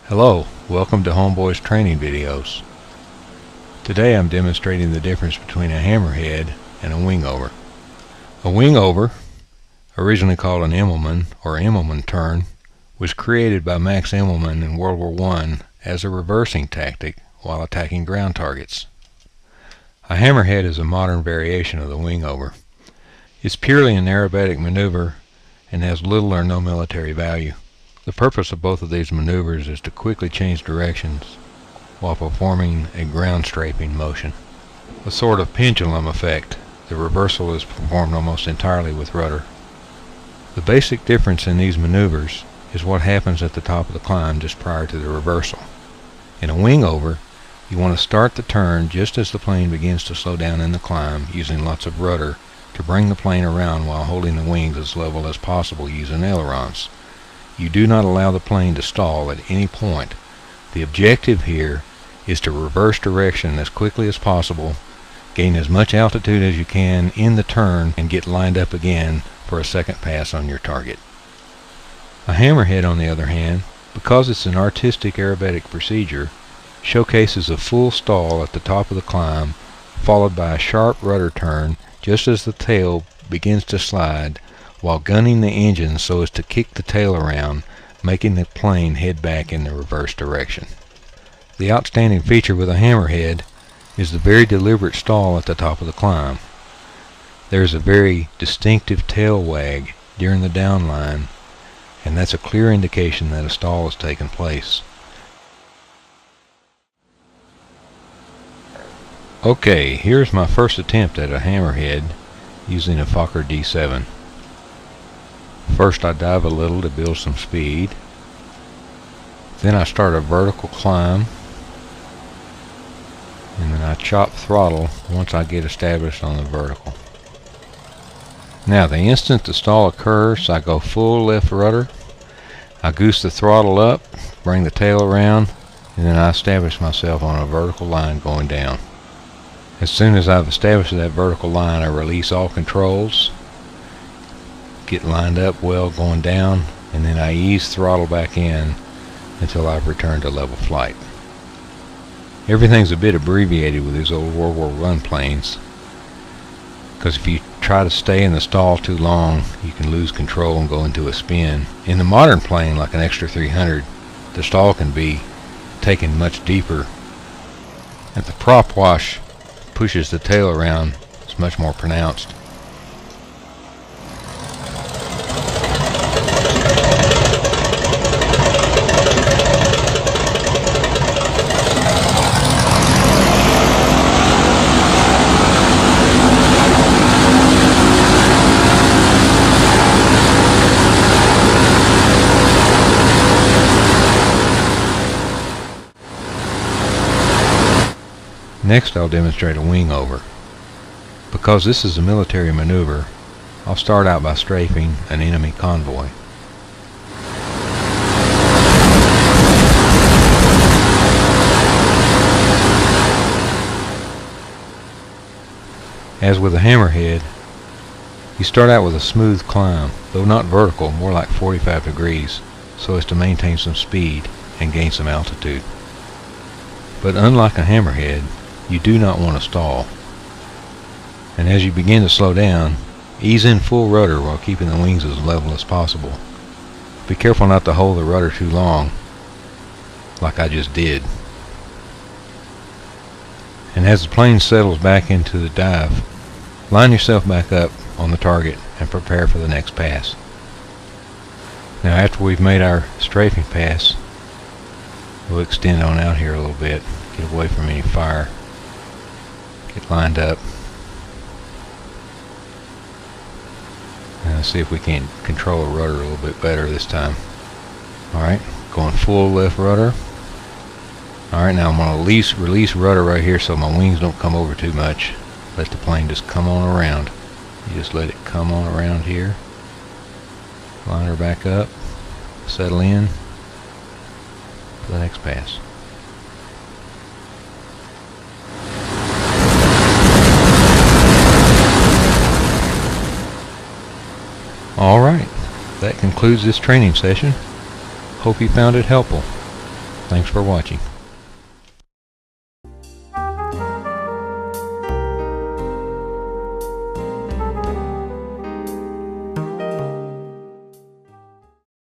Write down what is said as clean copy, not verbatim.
Hello, welcome to HomeBoy's training videos. Today I'm demonstrating the difference between a hammerhead and a WingOver. A WingOver, originally called an Immelman or Immelman turn, was created by Max Immelman in World War I as a reversing tactic while attacking ground targets. A hammerhead is a modern variation of the WingOver. It's purely an aerobatic maneuver and has little or no military value. The purpose of both of these maneuvers is to quickly change directions while performing a ground strafing motion. A sort of pendulum effect. The reversal is performed almost entirely with rudder. The basic difference in these maneuvers is what happens at the top of the climb just prior to the reversal. In a WingOver, you want to start the turn just as the plane begins to slow down in the climb, using lots of rudder to bring the plane around while holding the wings as level as possible using ailerons. You do not allow the plane to stall at any point. The objective here is to reverse direction as quickly as possible, gain as much altitude as you can in the turn, and get lined up again for a second pass on your target. A hammerhead, on the other hand, because it's an artistic aerobatic procedure, showcases a full stall at the top of the climb, followed by a sharp rudder turn just as the tail begins to slide, while gunning the engine so as to kick the tail around, making the plane head back in the reverse direction. The outstanding feature with a hammerhead is the very deliberate stall at the top of the climb. There is a very distinctive tail wag during the downline, and that's a clear indication that a stall has taken place. Okay, here's my first attempt at a hammerhead using a Fokker D.VIIF. First I dive a little to build some speed. Then I start a vertical climb. And then I chop throttle once I get established on the vertical. Now the instant the stall occurs, I go full left rudder. I goose the throttle up, bring the tail around, and then I establish myself on a vertical line going down. As soon as I've established that vertical line, I release all controls, get lined up well going down, and then I ease throttle back in until I've returned to level flight. Everything's a bit abbreviated with these old World War I planes, because if you try to stay in the stall too long, you can lose control and go into a spin. In the modern plane, like an Extra 300, the stall can be taken much deeper, and the prop wash pushes the tail around. It's much more pronounced. Next I'll demonstrate a WingOver. Because this is a military maneuver, I'll start out by strafing an enemy convoy. As with a hammerhead, you start out with a smooth climb, though not vertical, more like 45 degrees, so as to maintain some speed and gain some altitude. But unlike a hammerhead, you do not want to stall. And as you begin to slow down, ease in full rudder while keeping the wings as level as possible. Be careful not to hold the rudder too long, like I just did. And as the plane settles back into the dive, line yourself back up on the target and prepare for the next pass. Now after we've made our strafing pass, we'll extend on out here a little bit, get away from any fire. Get lined up. And see if we can control the rudder a little bit better this time. Alright, going full left rudder. Alright, now I'm going to release rudder right here so my wings don't come over too much. Let the plane just come on around. You just let it come on around here. Line her back up. Settle in for the next pass. Alright, that concludes this training session. Hope you found it helpful. Thanks for watching.